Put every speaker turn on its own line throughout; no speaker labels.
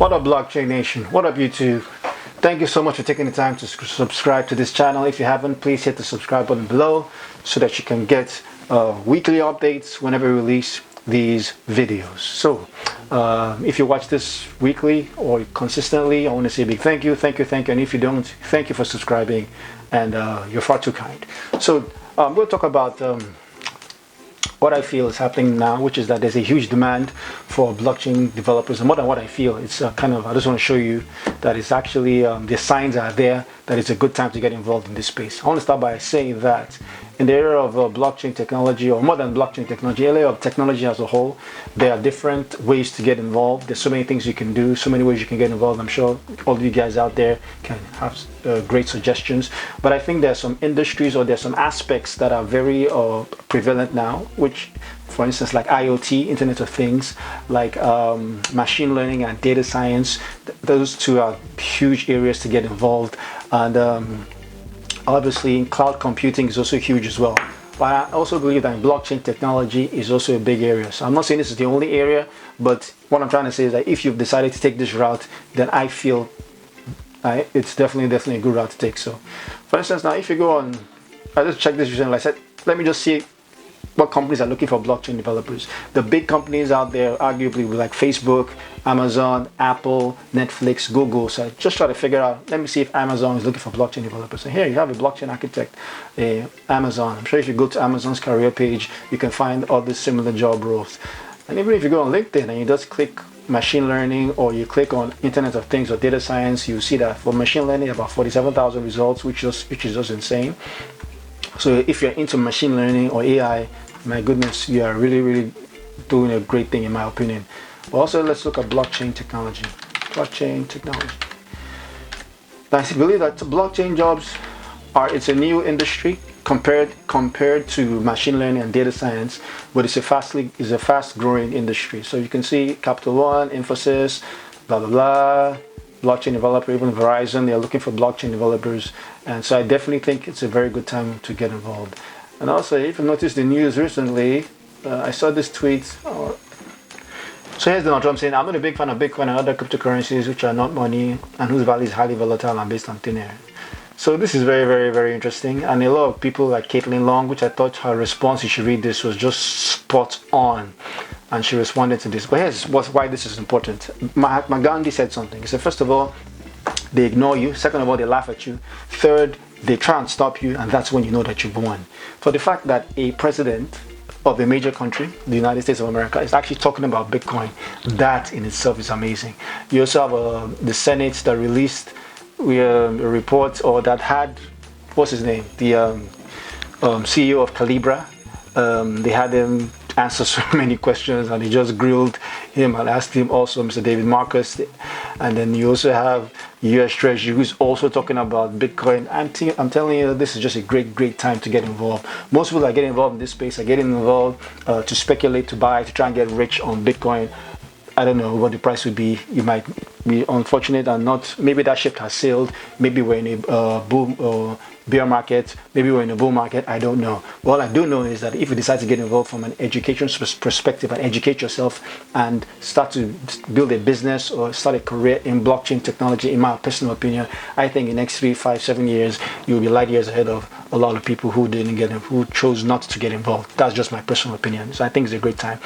What up, Blockchain Nation? What up, YouTube? Thank you so much for taking the time to subscribe to this channel. If you haven't, please hit the subscribe button below so that you can get weekly updates whenever we release these videos. So if you watch this weekly or consistently, I want to say a big thank you. And if you don't, thank you for subscribing, and you're far too kind. So we'll talk about what I feel is happening now, which is that there's a huge demand for blockchain developers. And more than what I feel, it's I just want to show you that it's actually the signs are there that it's a good time to get involved in this space. I want to start by saying that in the area of blockchain technology, or more than blockchain technology, area of technology as a whole, there are different ways to get involved. There's so many things you can do, so many ways you can get involved. I'm sure all of you guys out there can have great suggestions. But I think there's some industries or there's some aspects that are very prevalent now, which, for instance, like IoT, Internet of Things, like machine learning and data science. Those two are huge areas to get involved. And obviously, cloud computing is also huge as well. But I also believe that blockchain technology is also a big area. So I'm not saying this is the only area, but what I'm trying to say is that if you've decided to take this route, then I feel it's definitely a good route to take. So, for instance, now if you go on, I just checked this recently. I said, let me just see what companies are looking for blockchain developers. The big companies out there, arguably, like Facebook, Amazon, Apple, Netflix, Google. So I just try to figure out, let me see if Amazon is looking for blockchain developers. And here you have a blockchain architect, Amazon. I'm sure if you go to Amazon's career page, you can find all these similar job roles. And even if you go on LinkedIn and you just click machine learning, or you click on Internet of Things or data science, you see that for machine learning, about 47,000 results, which is just insane. So if you're into machine learning or AI, my goodness, you are really doing a great thing, in my opinion. But also, let's look at blockchain technology. Now, I believe that blockchain jobs it's a new industry compared to machine learning and data science, but it's a fast growing industry. So you can see Capital One, Infosys, blah blah blah, blockchain developer, even Verizon, they're looking for blockchain developers. And so I definitely think it's a very good time to get involved. And also, if you noticed the news recently, I saw this tweet. So here's Donald Trump saying, I'm not a big fan of Bitcoin and other cryptocurrencies which are not money and whose value is highly volatile and based on thin air. So this is very interesting. And a lot of people like Caitlin Long, which I thought her response, you should read this, was just spot on. And she responded to this. But here's why this is important. Mahatma Gandhi said something. He said, first of all, they ignore you. Second of all, they laugh at you. Third, they try and stop you, and that's when you know that you've won. For the fact that a president of a major country, the United States of America, is actually talking about Bitcoin, that in itself is amazing. You also have the Senate that released a report, or that had, what's his name, the CEO of Calibra. They had him answer so many questions, and they just grilled him and asked him also, Mr. David Marcus. And then you also have US Treasury, who's also talking about Bitcoin. I'm telling you, this is just a great time to get involved. Most people that get involved in this space are getting involved to speculate, to buy, to try and get rich on Bitcoin. I don't know what the price would be. You might be unfortunate and not. Maybe that ship has sailed. Maybe we're in a boom or bear market. Maybe we're in a bull market. I don't know. All I do know is that if you decide to get involved from an education perspective and educate yourself and start to build a business or start a career in blockchain technology, in my personal opinion, I think in the next 3, 5, 7 years, you'll be light years ahead of a lot of people who who chose not to get involved. That's just my personal opinion. So I think it's a great time.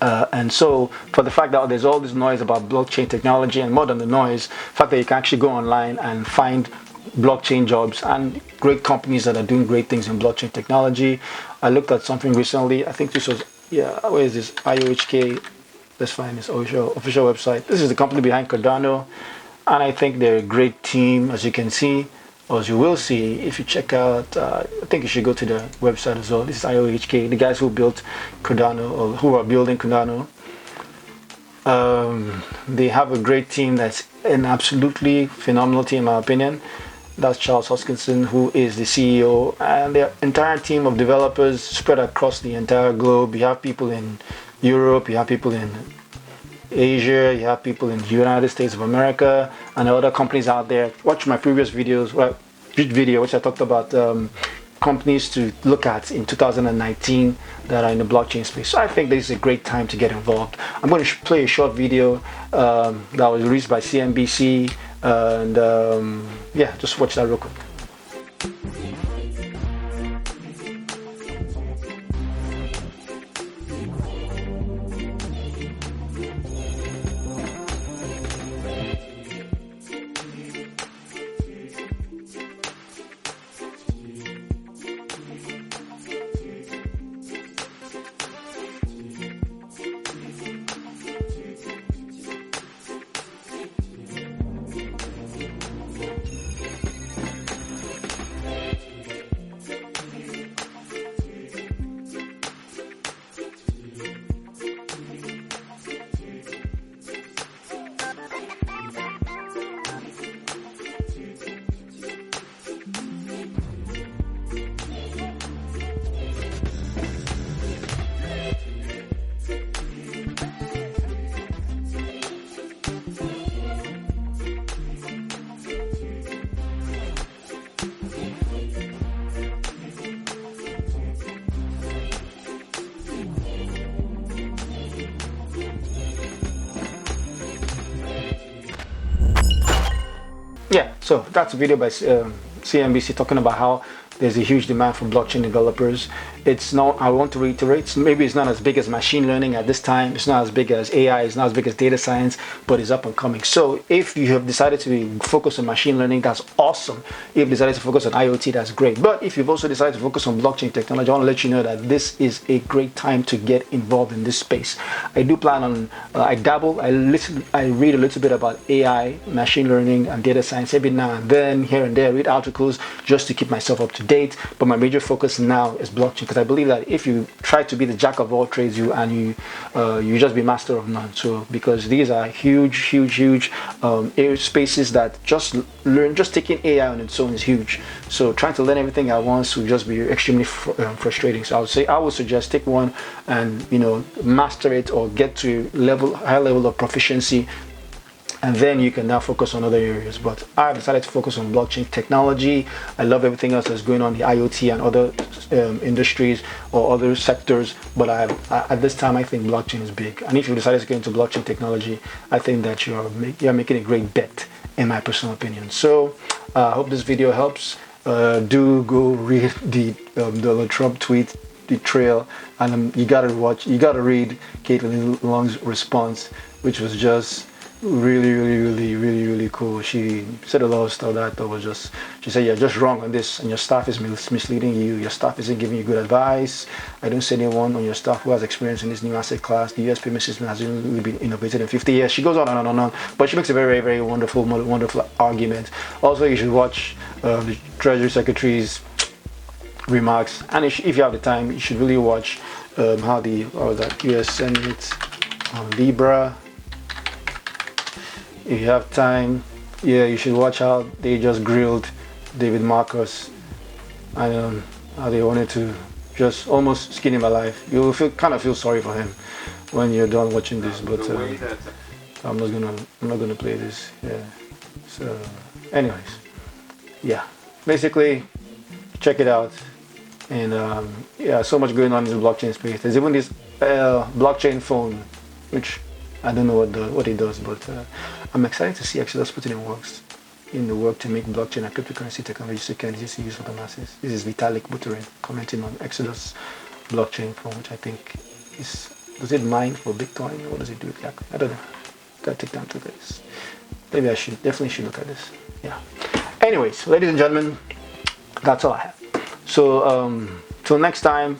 And so, for the fact that there's all this noise about blockchain technology, and more than the noise, the fact that you can actually go online and find blockchain jobs and great companies that are doing great things in blockchain technology. I looked at something recently. I think this was, where is this? IOHK. Let's find this official website. This is the company behind Cardano, and I think they're a great team, as you can see, or as you will see if you check out. I think you should go to the website as well. This is IOHK, the guys who built Cardano, or who are building Cardano. They have a great team that's an absolutely phenomenal team, in my opinion. That's Charles Hoskinson, who is the CEO, and their entire team of developers spread across the entire globe. You have people in Europe, you have people in Asia, you have people in the United States of America, and other companies out there. Watch my previous videos, which I talked about companies to look at in 2019 that are in the blockchain space. So I think this is a great time to get involved. I'm going to play a short video that was released by CNBC, and yeah, just watch that real quick. Yeah, so that's a video by CNBC talking about how there's a huge demand for blockchain developers. It's not, I want to reiterate, maybe it's not as big as machine learning at this time, it's not as big as AI, it's not as big as data science, but it's up and coming. So if you have decided to focus on machine learning, that's awesome. If you've decided to focus on IoT, that's great. But if you've also decided to focus on blockchain technology, I want to let you know that this is a great time to get involved in this space. I do plan on, I dabble, I read a little bit about AI, machine learning, and data science every now and then, here and there, read articles just to keep myself up to date. But my major focus now is blockchain, because I believe that if you try to be the jack of all trades, you just be master of none. So because these are huge spaces that just taking AI on its own is huge. So trying to learn everything at once will just be extremely frustrating. So I would suggest take one and master it, or get to high level of proficiency, and then you can now focus on other areas. But I've decided to focus on blockchain technology. I love everything else that's going on, the IoT and other industries or other sectors, but at this time I think blockchain is big. And if you decided to get into blockchain technology, I think that you're making a great bet, in my personal opinion. So I hope this video helps. Do go read the Donald Trump tweet, the trail, and you gotta read Caitlin Long's response, which was just really cool. She said a lot of stuff that I thought was just, she said, you're just wrong on this, and your staff is misleading you, your staff isn't giving you good advice. I don't see anyone on your staff who has experience in this new asset class. The US payment system has only been innovated in 50 years. She goes on and on, but she makes a very wonderful argument. Also, you should watch the Treasury Secretary's remarks, and if you have the time, you should really watch how the US Senate on Libra. If you have time, yeah, you should watch how they just grilled David Marcus, and how they wanted to just almost skin him alive. You'll kind of feel sorry for him when you're done watching this. But I'm not gonna play this. Yeah. So, anyways, yeah. Basically, check it out. And yeah, so much going on in the blockchain space. There's even this blockchain phone, which I don't know what it does, but I'm excited to see Exodus put it in the work to make blockchain and cryptocurrency technology secure and easy to use for the masses. This is Vitalik Buterin commenting on Exodus blockchain phone, which I think does it mine for Bitcoin? What does it do exactly? I don't know. Gotta take time to look at this. Maybe I definitely should look at this. Yeah. Anyways, ladies and gentlemen, that's all I have. So till next time,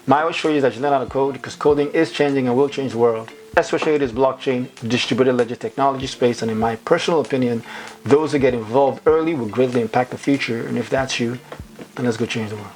my wish for you is that you learn how to code, because coding is changing and will change the world, especially this blockchain, distributed ledger technology space. And in my personal opinion, those who get involved early will greatly impact the future. And if that's you, then let's go change the world.